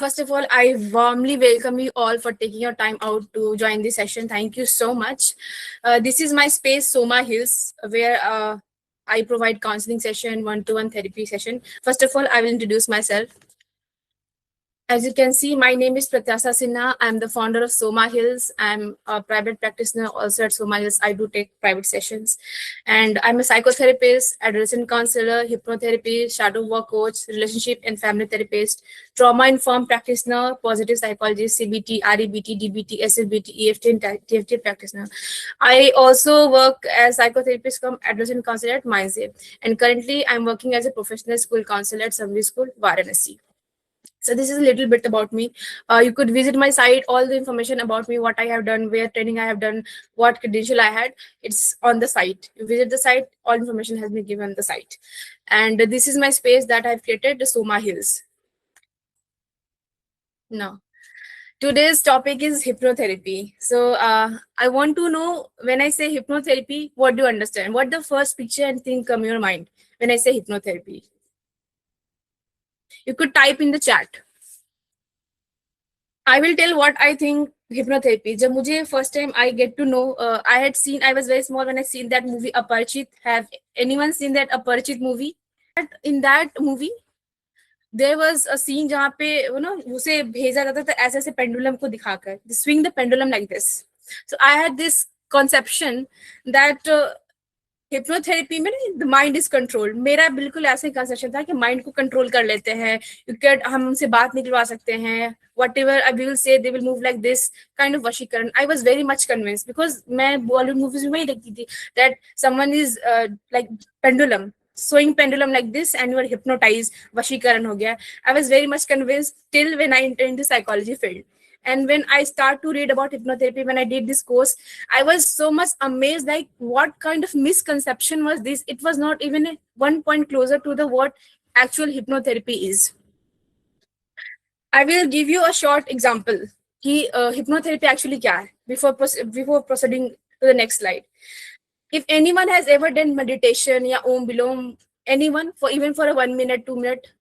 First of all, I warmly welcome you all for taking your time out to join this session. Thank you so much. This is my space, Soma Hills, where I provide counseling session, one-to-one therapy session. First of all, I will introduce myself. As you can see, my name is Pratyasa Sinha. I'm the founder of Soma Hills. I'm a private practitioner also at Soma Hills. I do take private sessions. And I'm a psychotherapist, adolescent counselor, hypnotherapy, shadow work coach, relationship and family therapist, trauma-informed practitioner, positive psychology, CBT, REBT, DBT, SLBT, EFT, and TFT practitioner. I also work as psychotherapist from adolescent counselor at Mindset. And currently, I'm working as a professional school counselor at Samvi School, Varanasi. So this is a little bit about me. You could visit my site, all the information about me, what I have done, where training I have done, what credential I had. It's on the site. You visit the site, all information has been given on the site. And this is my space that I've created, the Soma Hills. Now, today's topic is hypnotherapy. So I want to know, when I say hypnotherapy, what do you understand? What the first picture and thing come your mind when I say hypnotherapy? You could type in the chat. I will tell what I think hypnotherapy. जब मुझे first time I get to know, I was very small when I seen that movie Aparachit. Have anyone seen that Aparachit movie? In that movie, there was a scene जहाँ पे उसे भेजा जाता था ऐसे ऐसे pendulum को दिखाकर, swing the pendulum like this. So I had this conception that hypnotherapy में द माइंड इज कंट्रोल. मेरा बिल्कुल ऐसे कंसेप्शन था कि माइंड को कंट्रोल कर लेते हैं. हम उनसे बात निकलवा सकते हैं. whatever we will say, they will move like this, kind of वशीकरण. I was very much convinced because मैं बॉलीवुड मूवीज में वही देखती थी that someone is like pendulum, swing pendulum like this and you are hypnotized, वशीकरण हो गया. I was very much convinced till when I entered into psychology field. And when I start to read about hypnotherapy, when I did this course, I was so much amazed, like what kind of misconception was this? It was not even 1 point closer to the what actual hypnotherapy is. I will give you a short example. Hypnotherapy actually kya hai, before proceeding to the next slide. If anyone has ever done meditation ya Om Bilom, anyone, even for a 1 minute, 2 minute,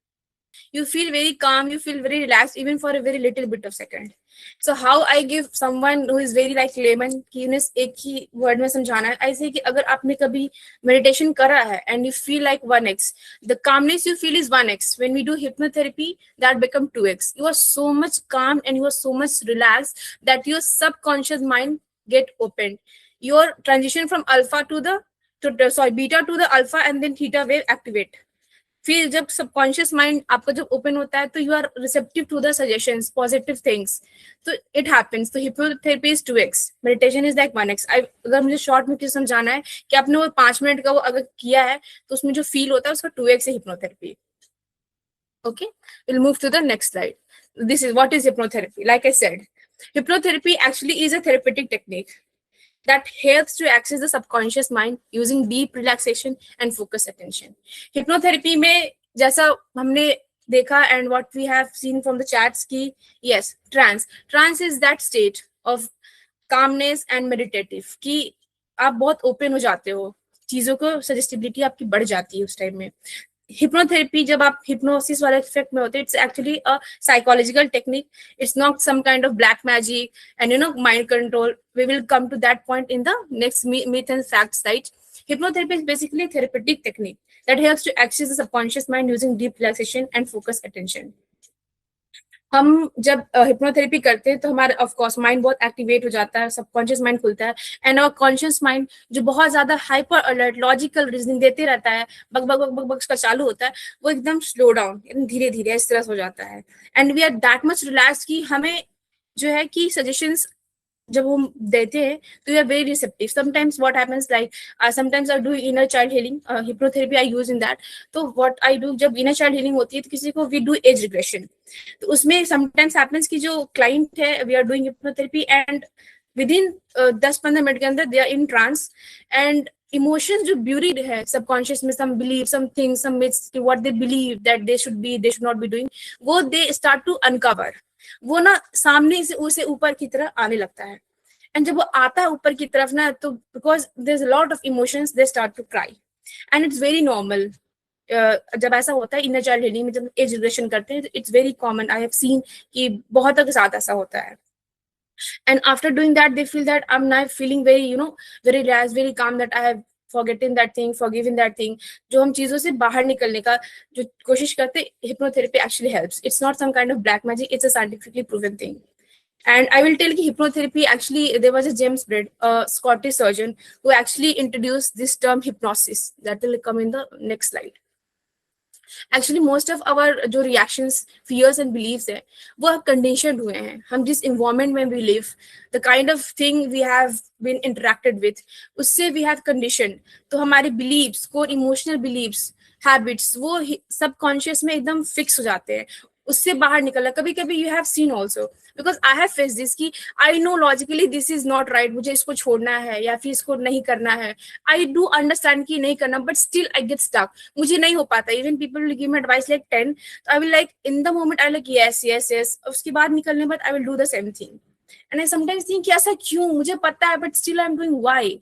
you feel very calm, you feel very relaxed, even for a very little bit of second. So how I give someone who is very like layman कि उन्हें एक ही word में समझाना है, ऐसे कि अगर आपने कभी meditation करा है and you feel like 1x, the calmness you feel is 1x. When we do hypnotherapy, that become 2x. You are so much calm and you are so much relaxed that your subconscious mind get opened. Your transition from alpha to the beta to the alpha and then theta wave activate. फिर जब subconscious mind आपका जब open होता है तो you are receptive to the suggestions, positive things, तो it happens. तो hypnotherapy is 2x, meditation is like 1x. अगर मुझे शॉर्ट में समझाना है कि आपने वो 5 मिनट का वो अगर किया है तो उसमें जो फील होता है उसका 2x है hypnotherapy. Okay, we'll move to the next slide. This is what is hypnotherapy. Like I said, hypnotherapy actually is a therapeutic technique that helps to access the subconscious mind using deep relaxation and focus attention. Hypnotherapy में जैसा हमने देखा and what we have seen from the chats की, yes, trance is that state of calmness and meditative कि आप बहुत open हो जाते हो, चीजों को suggestibility आपकी बढ़ जाती है उस टाइम में. Hypnotherapy, जब आप hypnosis वाले effect में होते, it's actually a psychological technique. It's not some kind of black magic and mind control. We will come to that point in the next myth and fact side. Hypnotherapy is basically a therapeutic technique that helps to access the subconscious mind using deep relaxation and focus attention. हम जब hypnotherapy करते हैं तो हमारा of course mind बहुत activate हो जाता है, सबकॉन्शियस माइंड खुलता है एंड आवर कॉन्शियस माइंड जो बहुत ज्यादा हाइपर अलर्ट लॉजिकल रीजनिंग देते रहता है, bug bug bug bug bug का चालू होता है, वो एकदम स्लो डाउन, एकदम धीरे धीरे इस तरह हो जाता है. And we are that much relax कि हमें जो है कि सजेशंस जब हम देते हैं तो we are very receptive. Sometimes what happens like sometimes I do inner child healing, hypnotherapy I use in that. तो व्हाट आई डू, जब इनर चाइल्ड हीलिंग होती है तो किसी को वी डू एज रिग्रेशन, तो उसमें समटाइम्स हैपेंस कि जो क्लाइंट है we are doing hypnotherapy and with in 10-15 minute के अंदर they are in trance and emotions जो ब्यूरिड है सबकॉन्शियस में, some believe, some things, some myths, what they believe that they should not be doing, वो they start to uncover. वो ना सामने से उसे ऊपर की तरफ आने लगता है एंड जब वो आता है ऊपर की तरफ ना, तो because there is a lot of emotions they start to cry and it's very normal. जब ऐसा होता है इनर चाइल्ड हीलिंग में, जब एज रिग्रेशन करते हैं, तो it's very common, I have seen कि बहुत के साथ ऐसा होता है. And after doing that, they feel that I'm now feeling very, very relaxed, very calm, that I have forgetting that thing, forgiven that thing. जो हम चीजों से बाहर निकलने का जो कोशिश करते, hypnotherapy actually helps. It's not some kind of black magic, it's a scientifically proven thing. And I will tell you, hypnotherapy actually, there was a James Braid, a Scottish surgeon, who actually introduced this term hypnosis. That will come in the next slide. Actually most of our जो reactions, fears and beliefs है, वो conditioned हुए हैं. हम जिस environment में we live, the kind of thing we have been interacted with, उससे we have condition. तो हमारे beliefs, core emotional beliefs, habits, वो सबकॉन्शियस में एकदम फिक्स हो जाते हैं. उससे बाहर निकलना, कभी कभी you have seen also, because I have face this कि I know logically this is not right, मुझे इसको छोड़ना है या फिर इसको नहीं करना है. आई डू अंडरस्टैंड कि नहीं करना, but still I get stuck. मुझे नहीं हो पाता. Even people will give me advice like 10, तो I will like in the moment I like yes yes yes, उसके बाद निकलने बाद I will do the same thing. And I sometimes think कि ऐसा क्यों, मुझे पता है but still I am doing. Why?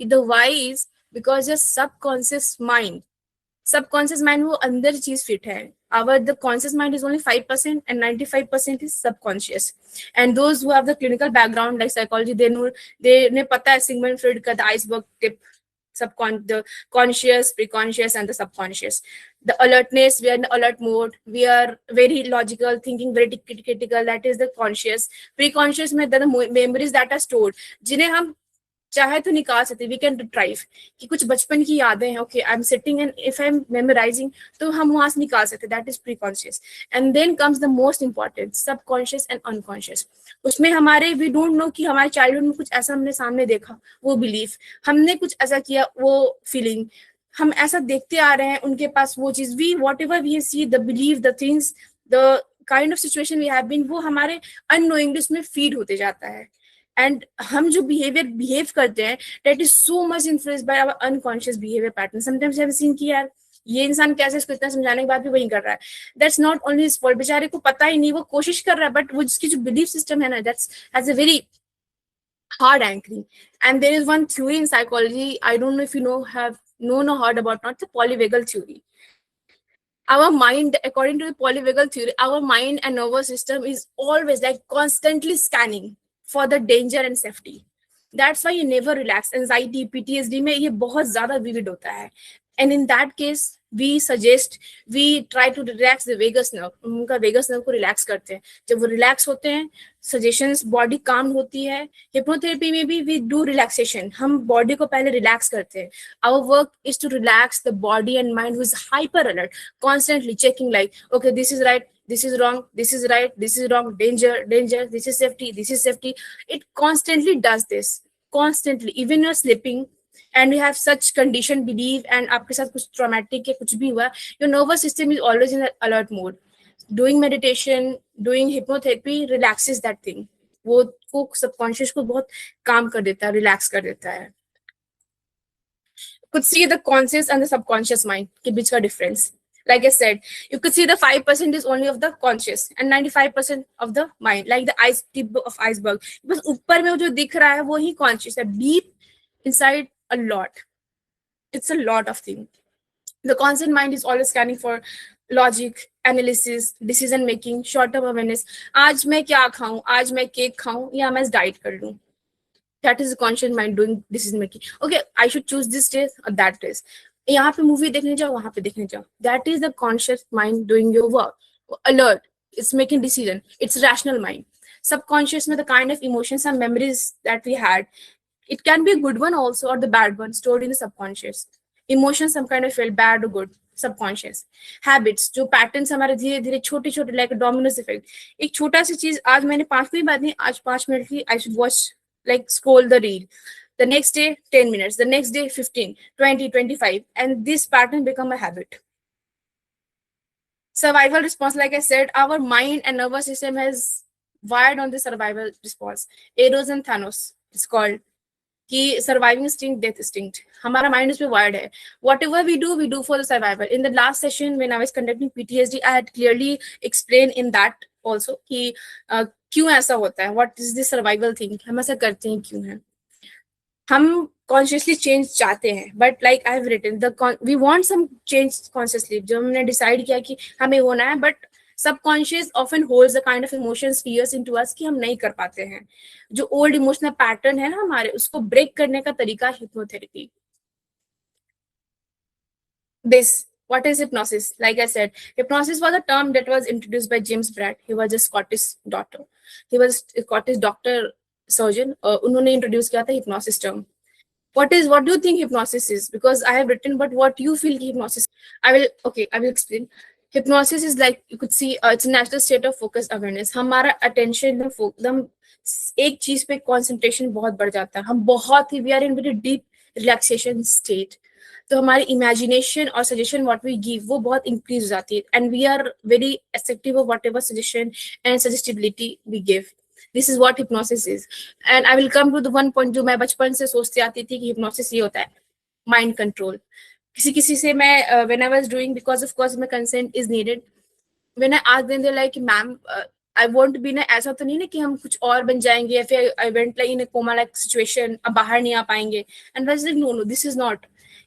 The why is because your subconscious mind वो अंदर चीज फिट है. Our the conscious mind is only 5% and 95% is subconscious. And those who have the clinical background like psychology, they pata hai Sigmund Freud ka the iceberg tip, the conscious, preconscious and the subconscious. The alertness, we are in alert mode, we are very logical thinking, very critical, that is the conscious. Preconscious में the memories that are stored, जिन्हें हम चाहे तो निकाल सकते, we can retrieve, कि कुछ बचपन की यादें हैं, okay I am sitting and if I am memorising, तो हम वहां से निकाल सकते, that is preconscious. And then comes the most important, subconscious and unconscious. उसमें हमारे वी डोंट नो कि हमारे चाइल्डहुड में कुछ ऐसा हमने सामने देखा, वो बिलीफ, हमने कुछ ऐसा किया, वो फीलिंग, हम ऐसा देखते आ रहे हैं उनके पास वो चीज, we whatever we see, the believe, the things, the kind of situation we have been, वो हमारे अननोइंगली उसमें फीड होते जाता है. एंड हम जो बिहेव करते हैं, that is so much influenced by our unconscious behaviour pattern. Sometimes have seen कि यार ये इंसान कैसे, इसको इतना समझाने के बाद भी वही कर रहा है. That's not only his fault, बेचारे को पता ही नहीं, वो कोशिश कर रहा है, बट वो जिसकी जो बिलीफ सिस्टम है ना, that's has a very hard anchoring. And there is one theory in psychology, I don't know if you have known or heard about, not the polyvagal theory. Our mind, according to the polyvagal theory, our mind and nervous system is always like constantly scanning for the danger and safety. That's why you never relax. Anxiety, PTSD में ये बहुत ज़्यादा vivid होता है. And in that case, we try to relax the vagus nerve. उनका vagus nerve को relax करते हैं. जब वो relax होते हैं, suggestions, body calm होती है. Hypnotherapy में भी we do relaxation. हम body को पहले relax करते हैं. Our work is to relax the body and mind who is hyper alert, constantly checking like, okay, this is right, this is wrong, this is right, this is wrong, danger, this is safety, this is safety. It constantly does this, constantly, even you're sleeping and you have such conditioned belief and आपके साथ कुछ traumatic या कुछ भी हुआ, your nervous system is always in alert mode. Doing meditation, doing hypnotherapy relaxes that thing. वो subconscious को बहुत calm कर देता है, relax कर देता है. Could see the conscious and the subconscious mind के बीच का difference. Like I said, you could see the 5% is only of the conscious and 95% of the mind, like the ice tip of iceberg. बस ऊपर में जो दिख रहा है वो ही conscious है. Deep inside a lot. It's a lot of things. The conscious mind is always scanning for logic, analysis, decision making, short term awareness. आज मैं क्या खाऊं, आज मैं केक खाऊं या मैं डाइट कर लूं. That is the conscious mind doing decision making. Okay, I should choose this taste or that taste. यहाँ पे मूवी देखने जाओ, वहां पे देखने जाओ. That is the conscious mind doing your work. Alert, it's making decision. It's rational mind. Subconscious में the kind of emotions and memories that we had, it can be a good one also or the bad one stored in the subconscious. Emotions some kind of feel bad or good, subconscious. Habits, जो patterns हमारे धीरे धीरे छोटे छोटे, like a dominoes effect. एक छोटा सी चीज, आज मैंने 5 मिनट बात नहीं, आज 5 मिनट की I should watch, like scroll the reel. The next day 10 minutes, the next day 15, 20, 25, and this pattern become a habit. Survival response, like I said, our mind and nervous system has wired on the survival response. Eros and Thanos, it's called कि surviving instinct, death instinct. हमारा mind उस पे wired है. Whatever we do for the survival. In the last session when I was conducting PTSD, I had clearly explained in that also कि क्यों ऐसा होता है, what is the survival thing, हम ऐसा करते हैं क्यों है. हम कॉन्शियसली चेंज चाहते हैं, but like I have written we want some change consciously, जो हमने डिसाइड किया कि हमें होना है, but subconscious often holds the kind of emotions fears into us कि हम नहीं कर पाते हैं। जो ओल्ड इमोशनल पैटर्न है ना हमारे, उसको ब्रेक करने का तरीका hypnotherapy. This, what is hypnosis? Like I said, hypnosis was a term that was introduced by James Bratt. He was a Scottish doctor. He was a Scottish doctor surgeon. उन्होंने introduce किया था hypnosis term. What do you think hypnosis is? Because I have written, but what you feel hypnosis? I will explain. Hypnosis is like, you could see, it's a natural state of focused awareness. हमारा attention एकदम एक चीज पे concentration बहुत बढ़ जाता है, हम बहुत ही, we are in very deep relaxation state, तो हमारी इमेजिनेशन और सजेशन व्हाट वी गिव वो बहुत इंक्रीज हो जाती है, and we are very acceptive of whatever suggestion and suggestibility we give. This is what hypnosis is. And I will come to the one point जो मैं बचपन से सोचती आती थी कि हिप्नोसिस ये होता है, माइंड कंट्रोल। किसी किसी से मैं when I was doing, because of course my consent is needed, when I asked them, they like ma'am I want be ना, ऐसा तो नहीं ना कि हम कुछ और बन जाएंगे या फिर I went like in a coma like situation, अब बाहर नहीं आ पाएंगे। And I was like no no, this is not,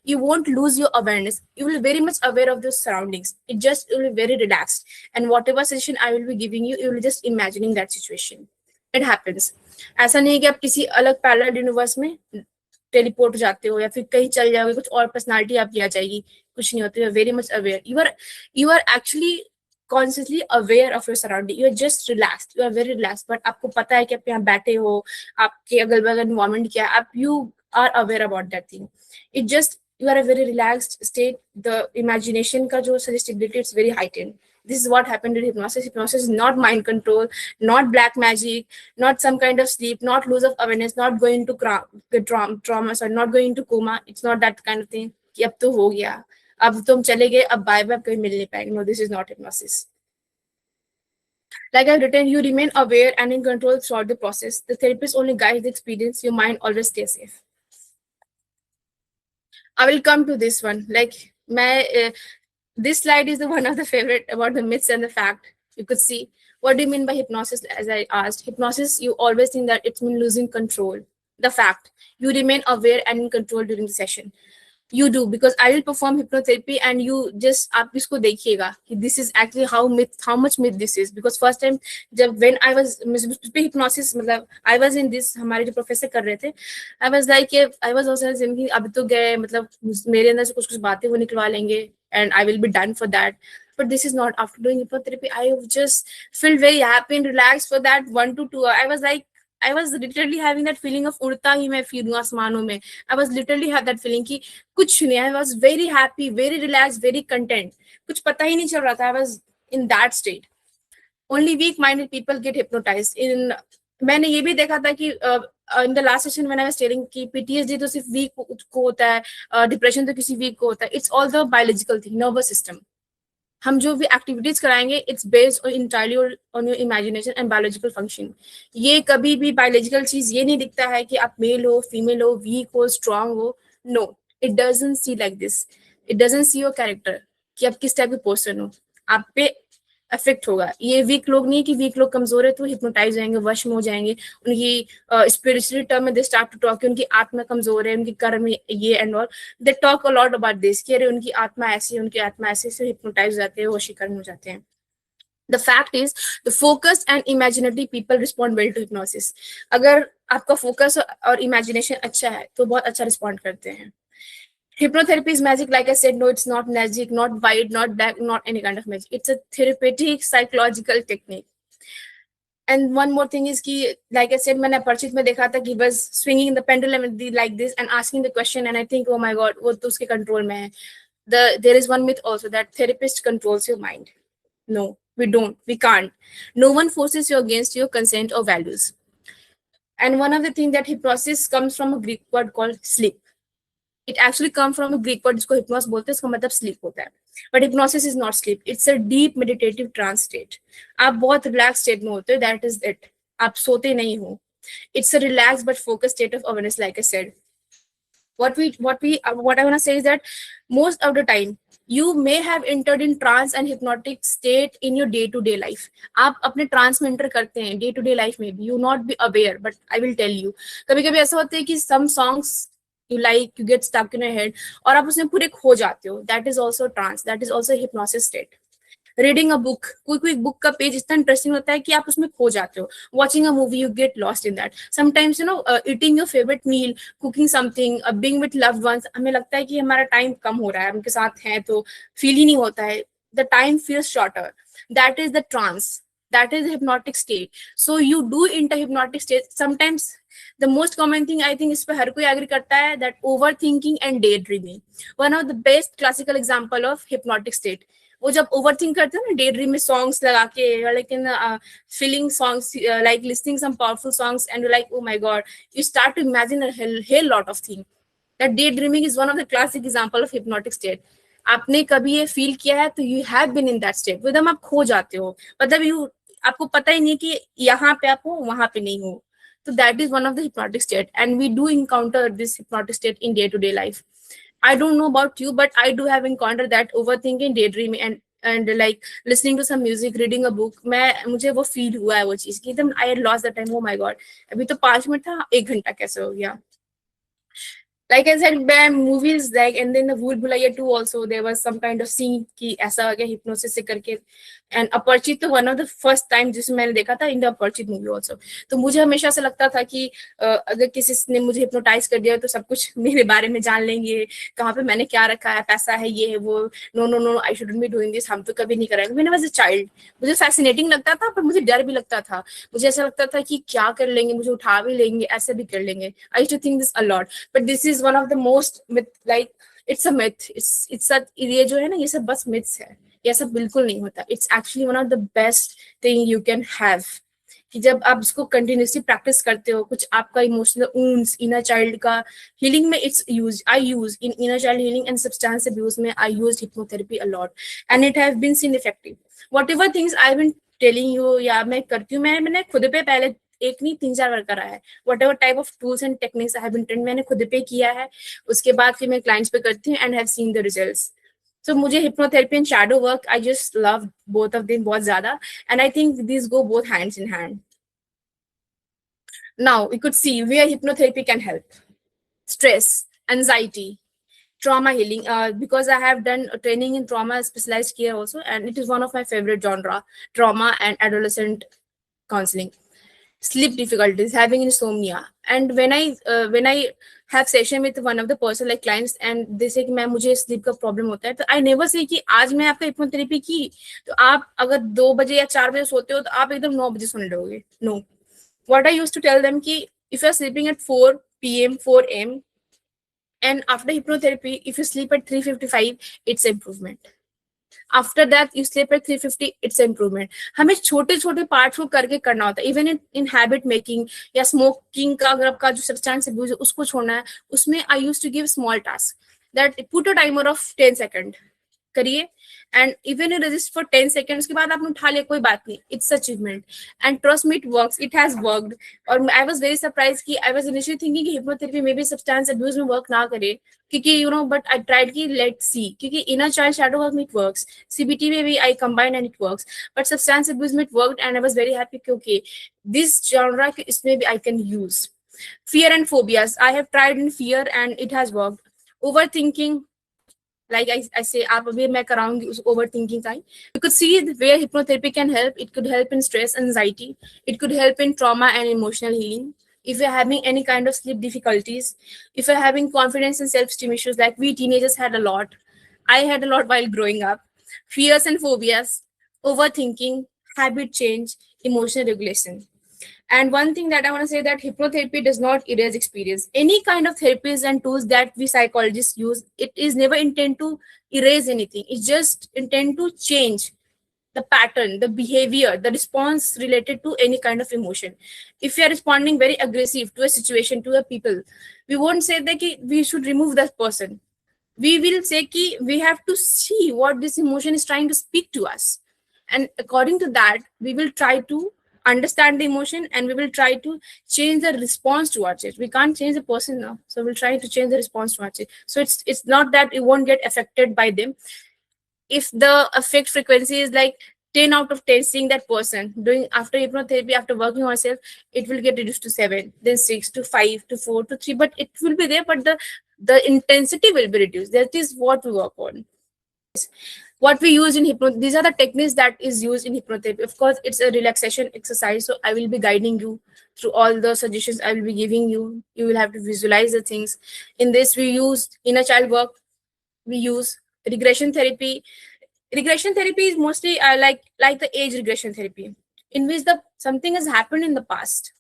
you won't lose your awareness, you will be very much aware of the surroundings, it just will be very relaxed, and whatever suggestion I will be giving you, you will just imagining that situation, it happens। ऐसा नहीं है कि आप किसी अलग parallel universe में teleport जाते हो या फिर कहीं चल जाओगे, कुछ और पर्सनालिटी आपकी आ जाएगी, कुछ नहीं होता, you are very much aware, you are actually consciously aware of your surrounding, you are just relaxed, you are very relax, but आपको पता है कि आप यहाँ बैठे हो, आपके अगल बगल एनवायरमेंट क्या है, आप you are aware about that thing, it just you are a very relaxed state, the imagination ka jo suggestibility, it's very heightened। this is what happened in hypnosis। hypnosis is not mind control, not black magic, not some kind of sleep, not lose of awareness, not going to trauma, sorry, not going to coma, it's not that kind of thing कि अब तो हो गया, अब तुम चले गए, अब बाय बाय, कभी मिल नहीं पाएंगे। no, this is not hypnosis। like I've written, you remain aware and in control throughout the process, the therapist only guides the experience, your mind always stays safe। I will come to this one. Like this slide is the one of the favorite about the myths and the fact. You could see, what do you mean by hypnosis? As I asked, hypnosis, you always think that it's mean losing control. The fact, you remain aware and in control during the session, you do, because I will perform hypnotherapy and you just आप इसको देखिएगा कि this is actually how much myth this is। because first time जब when I was hypnosis, मतलब I was in this, हमारे जो professor कर रहे थे, I was like I was also thinking अभी तो गए, मतलब मेरे अंदर से कुछ कुछ बातें वो निकलवा लेंगे and I will be done for that, but this is not। after doing hypnotherapy, I just feel very happy and relaxed for that 1 to 2 hours। I was literally having that feeling of उड़ता ही मैं फिरूं आसमानों में। I was literally have that feeling कि कुछ नहीं, I was very happy, very relaxed, very content, कुछ पता ही नहीं चल रहा था। I was in that state। only weak minded people get hypnotized in। मैंने ये भी देखा था कि in the last session when I was telling कि PTSD तो सिर्फ वीक को होता है, डिप्रेशन तो किसी वीक को होता है, it's all the biological thing, nervous system। हम जो भी एक्टिविटीज कराएंगे, it's based entirely on your imagination and biological function. ये कभी भी बायोलॉजिकल चीज ये नहीं दिखता है कि आप मेल हो, फीमेल हो, वीक हो, स्ट्रांग हो। No, it doesn't see like this. It doesn't see your character कि आप किस टाइप के पर्सन हो, आप पे अफेक्ट होगा। ये वीक लोग नहीं कि वीक लोग कमजोर है तो हिप्नोटाइज हो जाएंगे, वश में हो जाएंगे, उनकी स्पिरिचुअली टर्म में दे स्टार्ट टू टॉक, उनकी आत्मा कमजोर है, उनकी कर्म ये and all, they talk a lot about this कि अरे उनकी आत्मा ऐसी है, उनकी आत्मा ऐसे से हिप्नोटाइज हो जाते हैं, वशीकरण हो जाते हैं। The fact is, the focused and imaginative people respond well to hypnosis। अगर आपका फोकस और इमेजिनेशन अच्छा है तो बहुत अच्छा रिस्पॉन्ड करते हैं। Hypnotherapy is magic, like I said. No, it's not magic, not white, not black, not any kind of magic. It's a therapeutic psychological technique। And one more thing is कि, like I said, मैंने परिचित में देखा था कि was swinging the pendulum like this and asking the question, and I think, oh my god, वो तो उसके control में है। There is one myth also that therapist controls your mind। No, we don't, we can't। no one forces you against your consent or values। and one of the things that hypnosis comes from a Greek word called sleep। it actually comes from a Greek word जिसको hypnos बोलते हैं, इसका मतलब sleep होता है। but hypnosis is not sleep, it's a deep meditative trance state। आप बहुत relaxed state में होते हो, that is it। आप सोते नहीं हो। it's a relaxed but focused state of awareness, like I said। what I want to say is that most of the time you may have entered in trance and hypnotic state in your day to day life. आप अपने trans में enter करते हैं day to day life में भी, you not be aware, but I will tell you, कभी कभी ऐसा होता है कि some songs you like, you get stuck in your head और आप उसमें पूरे खो जाते हो, that is also trance, that is also hypnosis state. Reading a book, कोई कोई बुक का पेज इतना इंटरेस्टिंग होता है कि आप उसमें खो जाते हो. Watching a movie, you get lost in that. Sometimes you know, eating your favourite meal, cooking something, being with loved ones, हमें लगता है कि हमारा टाइम कम हो रहा है, उनके साथ हैं तो फील ही नहीं होता है, the time feels shorter. That is the trance, that is hypnotic state. So you do enter hypnotic state sometimes. The most common thing I think इस पे हर कोई एग्री करता है, that overthinking and daydreaming, one of the best classical example of hypnotic state. वो जब overthink करते हैं ना डे ड्रीम में सॉन्ग्स लगा के, लेकिन feeling songs, like listening some powerful songs and you like oh my God, you start to imagine a hell lot of thing. That daydreaming is one of the classic example of hypnotic state. आपने कभी ये feel किया है तो you have been in that state, एकदम आप खो जाते हो, मतलब यू, आपको पता ही नहीं कि यहाँ पे आप हो वहां पे नहीं हो. तो that is one of the hypnotic state and we do encounter this hypnotic state in day to day life. I don't know about you, but I do have encountered that overthinking, daydreaming, and like listening to some music, reading a book. मैं मुझे वो feel हुआ है वो चीज की एकदम, I had lost the time. Oh my god, अभी तो 5 मिनट था, 1 घंटा कैसे हो गया. Like I said, by movies, like, and then the Bhool Bhulaiya 2 also, there was some kind of scene कि ऐसा हो गया hypnosis से करके. And अपरिचित तो one of the first time जिसमें मैंने देखा था in the अपरिचित movie also. तो मुझे हमेशा से लगता था कि अगर किसी ने मुझे hypnotize कर दिया तो सब कुछ मेरे बारे में जान लेंगे, कहाँ पे मैंने क्या रखा है, पैसा है, ये है वो. No, I shouldn't be doing this, हम तो कभी नहीं करेंगे. When I was a child, मुझे fascinating लगता था, पर मुझे डर भी लगता था. मुझे ऐसा लगता था कि क्या कर लेंगे, मुझे उठा भी लेंगे, ऐसे भी कर लेंगे. I used to think this a lot, but this is one of the most myth, like it's a myth, it's a, ये जो है ना, ये सब बस myths है, ये सब बिल्कुल नहीं होता. It's actually one of the best thing you can have. कि जब आप इसको कंटिन्यूसली प्रैक्टिस करते हो, कुछ आपका इमोशनल वुंड्स, इनर चाइल्ड का हीलिंग में it's use, I use in inner child healing and substance abuse में I use hypnotherapy a lot and it have been seen effective. Whatever things I been telling you या मैं करती हूँ, मैंने खुद पे पहले एक नहीं 3-4 बार करा है. Whatever type of tools and techniques I have been trained, मैंने खुद पे किया है, उसके बाद फिर मैं क्लाइंट्स पे करती हूँ and have seen the results. So मुझे hypnotherapy and shadow work, I just love both of them बहुत ज़्यादा, and I think these go both hands in hand. Now we could see where hypnotherapy can help: stress, anxiety, trauma healing. Because I have done training in trauma specialized care also, and it is one of my favorite genre, trauma and adolescent counseling. Sleep difficulties, having insomnia, and when I have session with one of the person like clients and they say कि मैं मुझे sleep का problem होता है, तो I never say कि आज मैं आपका hypnotherapy की तो आप अगर 2 बजे या 4 बजे सोते हो तो आप एकदम 9 बजे सोने लगोगे. No, what I used to tell them कि if you are sleeping at 4 p.m. 4 a.m. and after hypnotherapy if you sleep at 3:55, it's improvement. After that you sleep at 3:50, it's improvement. हमें छोटे छोटे पार्ट्स को करके करना होता है. Even in habit making या स्मोकिंग का अगर आपका जो सब्सटेंस अब्यूज है उसको छोड़ना है, उसमें I use to give small task that put a timer of 10 second करिए and even you resist for 10 second, उसके बाद आपने उठा लिया, कोई बात नहीं, it's achievement and trust me it works, it has worked. और आई वाज वेरी सरप्राइज कि आई वाज इनिशियली थिंकिंग कि हिप्नोथेरेपी में भी सब्सटेंस अब्यूज में वर्क ना करे, क्योंकि you know, but I tried कि लेट्स सी, क्योंकि इनर चाइल्ड शैडो वर्क में इट वर्क्स, सीबीटी में भी I combine and it works, but substance abuse में it worked and I was very happy क्योंकि दिस जॉनरा इसमें भी I can use. Fear and phobias, I have tried in fear and it has worked. Overthinking, like I say, आप अभी मैं कराऊंगी उस overthinking का. You could see where hypnotherapy can help. It could help in stress, anxiety. It could help in trauma and emotional healing. If you're having any kind of sleep difficulties, if you're having confidence and self-esteem issues, like we teenagers had a lot, I had a lot while growing up. Fears and phobias, overthinking, habit change, emotional regulation. And one thing that I want to say that hypnotherapy does not erase experience. Any kind of therapies and tools that we psychologists use, it is never intended to erase anything. It's just intended to change the pattern, the behavior, the response related to any kind of emotion. If you are responding very aggressive to a situation, to a people, we won't say that we should remove that person. We will say that we have to see what this emotion is trying to speak to us. And according to that, we will try to understand the emotion and we will try to change the response towards it. We can't change the person now, so we'll try to change the response towards it. So it's not that it won't get affected by them. if the affect frequency is like 10 out of 10, seeing that person doing after hypnotherapy, after working on yourself, it will get reduced to 7, then 6 to 5 to 4 to 3, but it will be there, but the intensity will be reduced. That is what we work on. What we use in hypnotherapy, these are the techniques that is used in hypnotherapy. Of course, it's a relaxation exercise, so I will be guiding you through all the suggestions I will be giving you. You will have to visualize the things. In this, we use inner child work, we use regression therapy. Regression therapy is mostly like the age regression therapy, in which the something has happened in the past.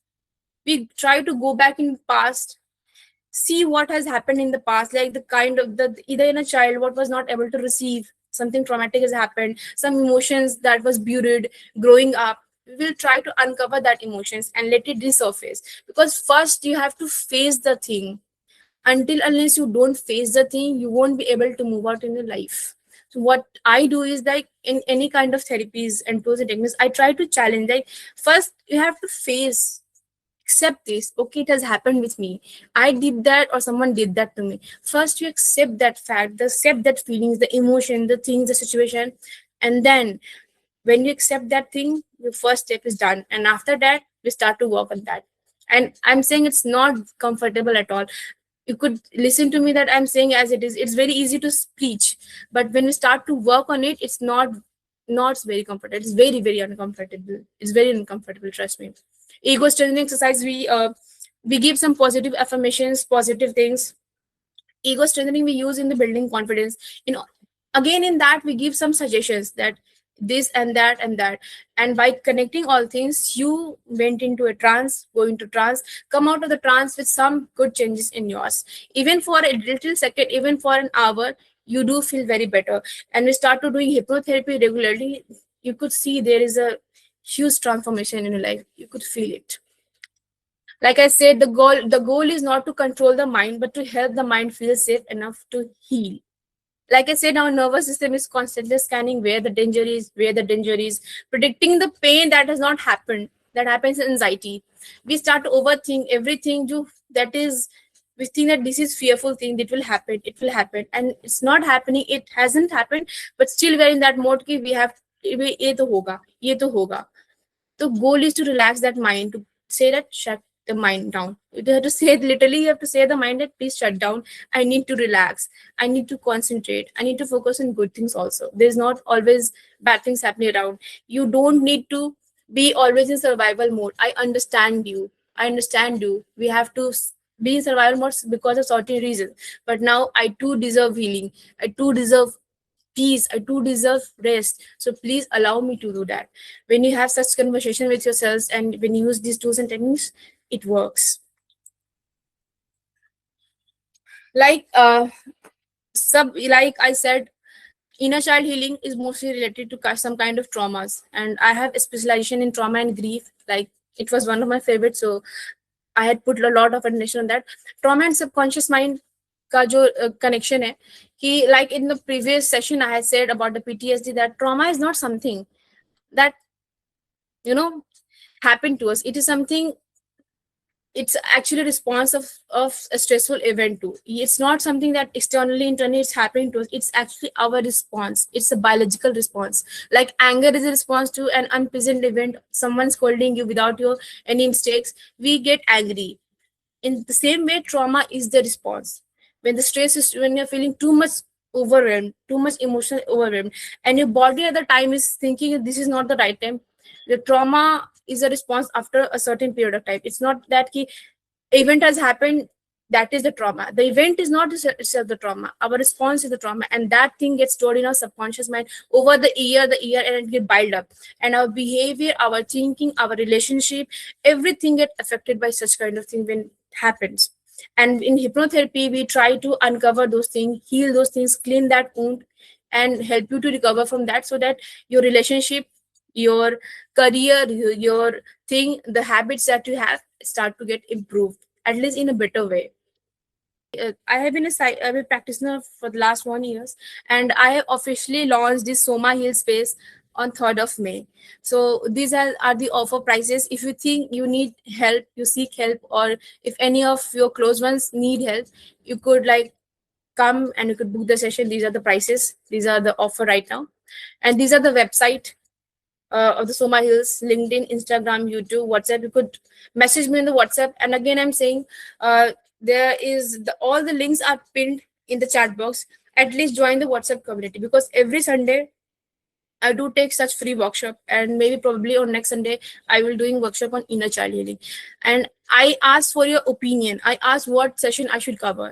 We try to go back in past, see what has happened in the past, like the kind of the either in a child what was not able to receive, something traumatic has happened, some emotions that was buried growing up. We will try to uncover that emotions and let it resurface, because first you have to face the thing. Until unless you don't face the thing, you won't be able to move out in your life. So what I do is, like in any kind of therapies and tools and techniques, I try to challenge, like first you have to face, accept this. Okay, it has happened with me, I did that or someone did that to me. First you accept that fact, accept that feelings, the emotion, the things, the situation, and then when you accept that thing, the first step is done, and after that we start to work on that. And I'm saying it's not comfortable at all. You could listen to me that I'm saying as it is, it's very easy to preach, but when we start to work on it, it's not very comfortable. It's very, very uncomfortable. It's very uncomfortable, trust me. Ego strengthening exercise, we give some positive affirmations, positive things. Ego strengthening we use in the building confidence, you know. Again, in that we give some suggestions, that this and that and that, and by connecting all things, you went into a trance, go into trance, come out of the trance with some good changes in yours. Even for a little second, even for an hour, you do feel very better. And we start to doing hypnotherapy regularly, you could see there is a huge transformation in your life. You could feel it. Like I said, the goal is not to control the mind, but to help the mind feel safe enough to heal. Like I said, our nervous system is constantly scanning where the danger is, predicting the pain that has not happened. That happens in anxiety. We start to overthink everything. That is, we think that this is fearful thing. It will happen, and it's not happening. It hasn't happened, but still we're in that mode. Ki we have, ये तो होगा, ये तो होगा. The goal is to relax that mind, to say that shut the mind down. You have to say it literally, you have to say the mind that please shut down. I need to relax. I need to concentrate. I need to focus on good things also. There's not always bad things happening around. You don't need to be always in survival mode. I understand you. I understand you. We have to be in survival mode because of certain reasons. But now I too deserve healing. I too deserve peace. I too deserve rest. So please allow me to do that. When you have such conversation with yourselves and when you use these tools and techniques, it works. Like like I said, inner child healing is mostly related to some kind of traumas, and I have a specialization in trauma and grief. Like it was one of my favorites, so I had put a lot of attention on that. Trauma and subconscious mind का जो connection है कि, like in the previous session I had said about the PTSD, that trauma is not something that, you know, happened to us. It is something, it's actually a response of a stressful event too. It's not something that externally, internally it's happening to us. It's actually our response. It's a biological response. Like anger is a response to an unpleasant event, someone scolding you without your any mistakes, we get angry. In the same way, trauma is the response. When the stress is, when you're feeling too much overwhelmed, too much emotional overwhelmed, and your body at the time is thinking this is not the right time, the trauma is a response after a certain period of time. It's not that the event has happened, that is the trauma. The event is not itself the trauma. Our response is the trauma, and that thing gets stored in our subconscious mind over the year, and it get piled up. And our behavior, our thinking, our relationship, everything get affected by such kind of thing when it happens. And in hypnotherapy, we try to uncover those things, heal those things, clean that wound, and help you to recover from that, so that your relationship, your career, your thing, the habits that you have start to get improved, at least in a better way. I have been a practitioner for the last 1 year, and I have officially launched this Soma Heal Space on 3rd of May. So these are the offer prices. If you think you need help, you seek help, or if any of your close ones need help, you could like come and you could book the session. These are the prices. These are the offer right now. And these are the website of the Soma Hills: LinkedIn, Instagram, YouTube, WhatsApp. You could message me in the WhatsApp. And again, I'm saying there is all the links are pinned in the chat box. At least join the WhatsApp community, because every Sunday I do take such free workshop, and maybe probably on next Sunday I will doing workshop on inner child healing. And I ask for your opinion. I ask what session I should cover.